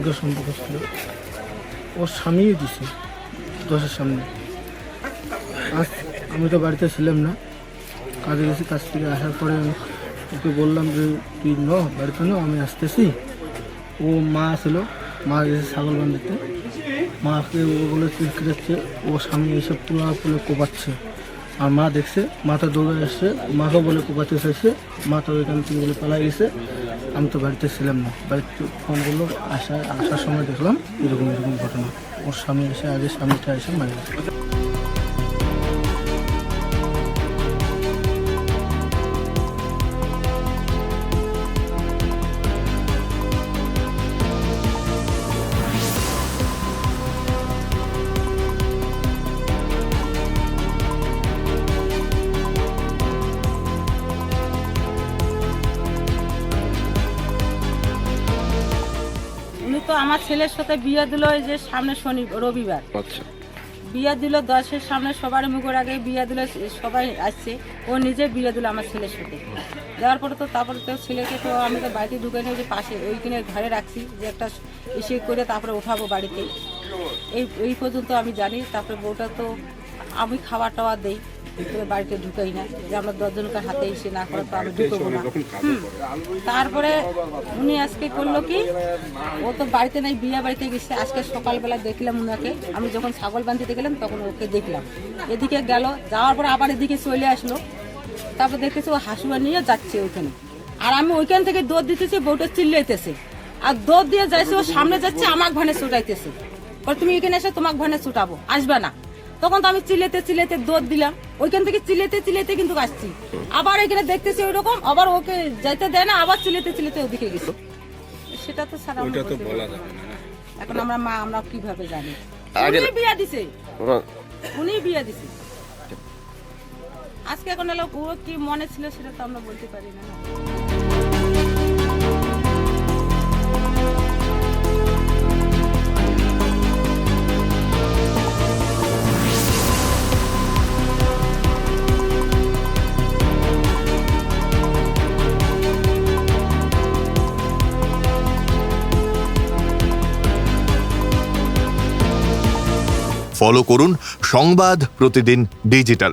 আজ্ঞার সম্পর্ক ছিল, ওর স্বামীই দিছে দশের সামনে। আজ আমি তো বাড়িতে ছিলাম না, কাজে গেছি। কাজ থেকে আসার পরে আমি ওকে বললাম যে তুই বাড়িতে আমি আসতেছি। ও মা ছিল, মা গেছে ছাগল বান্ধিতে, মাকে ওগুলো চিলকিরাচ্ছে, ও স্বামী এসে পুরা পুলে কোপাচ্ছে। আর মা দেখছে, মাথা দৌড়ে আসছে, মাকে বলে কোপাতে চাইছে, মা তো ওইখান থেকে বলে পালাই গেছে। আমি তো বাড়িতে ছিলাম না, বাড়িতে ফোন করলো, আসার সময় দেখলাম এরকম ঘটনা। ওর স্বামী এসে আগে স্বামীটা এসে মারা গেছে। উনি তো আমার ছেলের সাথে বিয়ে দিল এই যে সামনে রবিবার। আচ্ছা, বিয়ে দিল 10-এর সামনে, সবার মুখের আগে বিয়ে দিল, সবাই আসছে। ও নিজে বিয়ে দিল আমার ছেলের সাথে। দেওয়ার পরে তো তারপরে তো ছেলেকে তো আমি তো বাড়িতে ঢুকে নিয়ে যে পাশে ওইখানে ঘরে রাখছি, যে একটা ইসে করে তারপরে উঠাবো বাড়িতে। এই পর্যন্ত আমি জানি। তারপরে বউটা তো আমি খাওয়া টাওয়া দেই, বাড়িতে ঢুকাই না, যে আমরা 10 জনকে হাতে এসে না করে তো আমি ঢুকবো না। তারপরে উনি আজকে করলো কি, ও তো বাড়িতে নেই, বিয়ে বাড়িতে গেছে। আজকে সকালবেলা দেখলাম উনাকে, আমি যখন ছাগল বাঁধতে গেলাম তখন ওকে দেখলাম। এদিকে গেল, যাওয়ার পরে আবার এদিকে চলে আসলো। তারপর দেখতেছি ও হাসুয়া নিয়ে যাচ্ছে ওইখানে, আর আমি ওইখান থেকে দৌড় দিতেছি, বউটা চিল্লাইতেছে। আর দৌড় দিয়ে যাইছে, ও সামনে যাচ্ছে, আমার ভানে ছুটাইতেছে, তুমি এখানে এসে তোমাকে ভানে ছুটাবো, আসবে না। তখন তো আমি চিল্লাইতে দৌড় দিলাম, ওইখান থেকে চিল্লাইতে কিন্তু আসছি। আবার এখানে দেখতেছি ওই রকম, আবার ওকে যাইতে দেয় না, আবার চিল্লাইতে ওদিকে গেছে। সেটা তো স্যার আমরা বলতে পারি না। এখন আমরা কিভাবে জানি? উনি বিয়ে দিছে, উনি বিয়ে দিছে। আজকে এখন এলো, ও কি মনে ছিল সেটা তো আমরা বলতে পারি না। ফলো করুন সংবাদ প্রতিদিন ডিজিটাল।